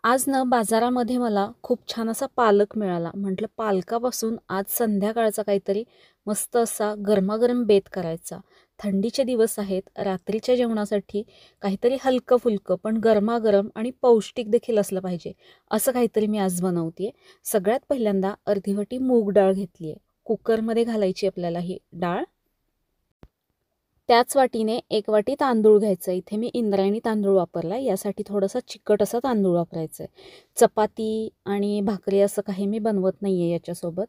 आज ना बाजारामध्ये मला खूप छान असा पालक मिळाला. म्हटलं पालकापासून आज संध्याकाळचा काहीतरी मस्त असा गरमागरम बेत करायचा. थंडीचे दिवस आहेत. रात्रीच्या जेवणासाठी काहीतरी हलकं-फुलकं पण गरमागरम आणि पौष्टिक देखील असलं पाहिजे. असं काहीतरी मी आज बनवते आहे. सगळ्यात पहिल्यांदा अर्धी वाटी मूग डाळ घेतली आहे. कुकरमध्ये घालायची आपल्याला ही डाळ. त्याच वाटीने एक वाटी तांदूळ घ्यायचं. इथे मी इंद्रायणी तांदूळ वापरला. यासाठी थोडासा चिकट असा तांदूळ वापरायचा आहे. चपाती आणि भाकरी असं काही मी बनवत नाही आहे याच्यासोबत.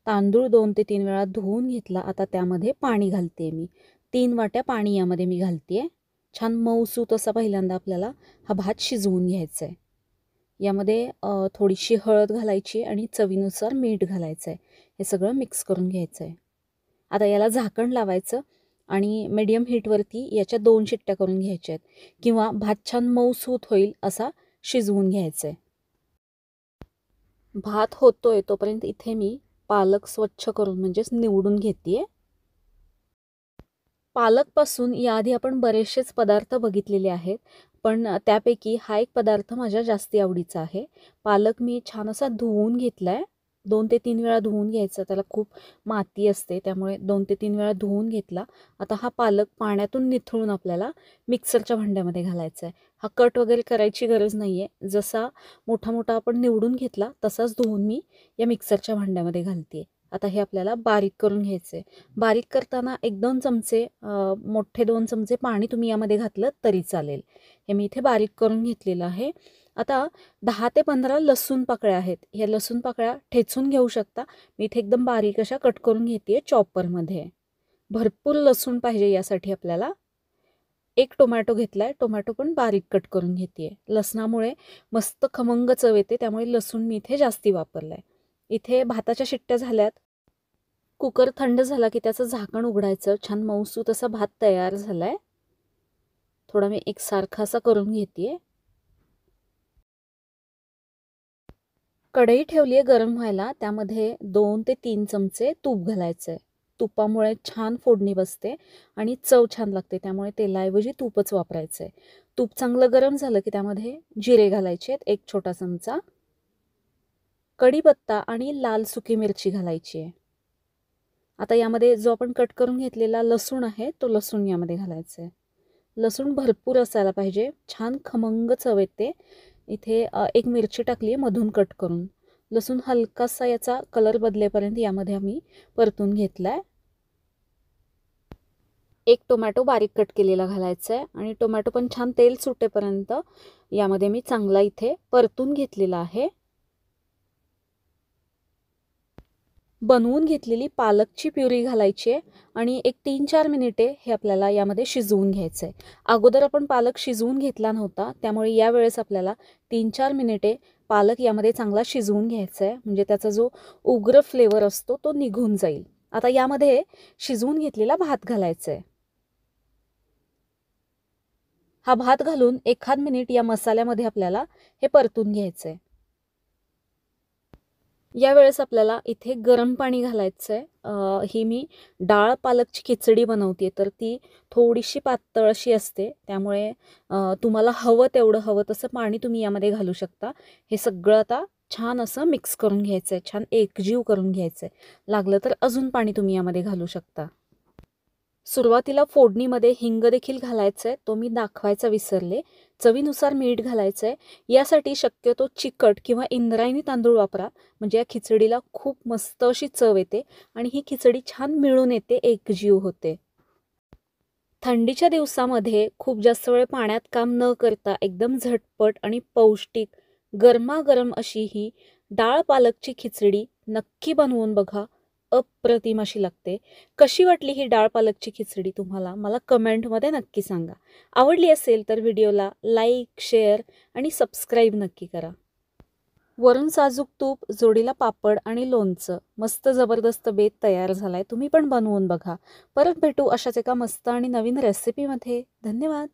तांदूळ 2 ते 3 वेळा धुवून घेतला. आता त्यामध्ये पाणी घालते मी. 3 वाट्या पाणी यामध्ये मी घालते आहे. छान मऊसूत असा पहिल्यांदा आपल्याला हा भात शिजवून घ्यायचा आहे. यामध्ये थोडीशी हळद घालायची आणि चवीनुसार मीठ घालायचं आहे. हे सगळं मिक्स करून घ्यायचं आहे. आता याला झाकण लावायचं आणि मीडियम हीटवरती याच्या 2 शिट्ट्या करून घ्यायच्या आहेत किंवा भात छान मऊसूत होईल असा शिजवून घ्यायचा आहे. भात होतोय तोपर्यंत इथे मी पालक स्वच्छ करून म्हणजेच निवडून घेते आहे. पालकपासून याआधी आपण बरेचसेच पदार्थ बघितलेले आहेत, पण त्यापैकी हा एक पदार्थ माझ्या जास्ती आवडीचा आहे. पालक मी छान असा धुवून घेतला आहे. 2 ते 3 वेळा धुवून घ्यायचा. त्याला खूप माती असते, त्यामुळे 2 ते 3 वेळा धुवून घेतला. आता हा पालक पाण्यातून निथळून आपल्याला मिक्सरच्या भांड्यामध्ये घालायचा आहे. हा कट वगैरे करायची गरज नाही आहे. जसा मोठा मोठा आपण निवडून घेतला तसाच धुवून मी या मिक्सरच्या भांड्यामध्ये घालते. आता हे आपल्याला बारीक करून घ्यायचं आहे. बारीक करताना 1-2 चमचे मोठे 2 चमचे पाणी तुम्ही यामध्ये घातलं तरी चालेल. हे मी इथे बारीक करून घेतलेलं आहे. आता 10 ते 15 लसूण पाकळ्या आहेत. ह्या लसूण पाकळ्या ठेचून घेऊ शकता. मी इथे एकदम बारीक अशा कट करून घेते आहे चॉपरमध्ये. भरपूर लसूण पाहिजे यासाठी आपल्याला. 1 टोमॅटो घेतला आहे. टोमॅटो पण बारीक कट करून घेते आहे. लसणामुळे मस्त खमंग चव येते, त्यामुळे लसूण मी इथे जास्ती वापरला आहे. इथे भाताच्या शिट्ट्या झाल्यात. कुकर थंड झाला की त्याचं झाकण उघडायचं. छान मऊसूत असा भात तयार झाला आहे. थोडा मी एकसारखा असा करून घेते आहे. कढई ठेवली आहे गरम व्हायला. त्यामध्ये 2 ते 3 चमचे तूप घालायचं आहे. तुपामुळे छान फोडणी बसते आणि चव छान लागते, त्यामुळे तेलाऐवजी तूपच वापरायचं आहे. तूप चांगलं गरम झालं की त्यामध्ये जिरे घालायचे आहेत 1 छोटा चमचा. कढीपत्ता आणि लाल सुकी मिरची घालायची आहे. आता यामध्ये जो आपण कट करून घेतलेला लसूण आहे तो लसूण यामध्ये घालायचा आहे. लसूण भरपूर असायला पाहिजे, छान खमंग चव येते. इथे 1 मिरची टाकली आहे मधून कट करून. लसूण हलकासा याचा कलर बदलेपर्यंत यामध्ये आम्ही परतून घेतला आहे. 1 टोमॅटो बारीक कट केलेला घालायचा आहे आणि टोमॅटो पण छान तेल सुटेपर्यंत यामध्ये मी चांगला इथे परतून घेतलेला आहे. बनवून घेतलेली पालकची प्युरी घालायची आहे आणि एक 3-4 मिनिटे हे आपल्याला यामध्ये शिजवून घ्यायचं आहे. अगोदर आपण पालक शिजवून घेतला नव्हता, त्यामुळे यावेळेस आपल्याला 3-4 मिनिटे पालक यामध्ये चांगला शिजवून घ्यायचा आहे, म्हणजे त्याचा जो उग्र फ्लेवर असतो तो निघून जाईल. आता यामध्ये शिजवून घेतलेला भात घालायचा आहे. हा भात घालून 1 मिनिट या मसाल्यामध्ये आपल्याला हे परतून घ्यायचं आहे. यावेळेस आपल्याला इथे गरम पाणी घालायचं आहे. ही मी डाळ पालकची खिचडी बनवते, तर ती थोडीशी पातळ अशी असते, त्यामुळे तुम्हाला हवं तसं पाणी तुम्ही यामध्ये घालू शकता. हे सगळं आता छान असं मिक्स करून घ्यायचं आहे, छान एकजीव करून घ्यायचं आहे. लागलं तर अजून पाणी तुम्ही यामध्ये घालू शकता. सुरुवातीला फोडणीमध्ये हिंग देखील घालायचं आहे, तो मी दाखवायचा विसरले. चवीनुसार मीठ घालायचं आहे. यासाठी शक्यतो चिकट किंवा इंद्रायणी तांदूळ वापरा, म्हणजे या खिचडीला खूप मस्त अशी चव येते आणि ही खिचडी छान मिळून येते, एकजीव होते. थंडीच्या दिवसामध्ये खूप जास्त वेळ पाण्यात काम न करता एकदम झटपट आणि पौष्टिक गरमागरम अशी ही डाळ पालकची खिचडी नक्की बनवून बघा. अप्रतिम अशी लागते. कशी वाटली ही डाळ पालकची खिचडी तुम्हाला, मला कमेंटमध्ये नक्की सांगा. आवडली असेल तर व्हिडिओला लाईक, शेअर आणि सबस्क्राईब नक्की करा. वरून साजूक तूप, जोडीला पापड आणि लोणचं. मस्त जबरदस्त बेत तयार झालाय. तुम्ही पण बनवून बघा. परत भेटू अशाच एका मस्त आणि नवीन रेसिपीमध्ये. धन्यवाद.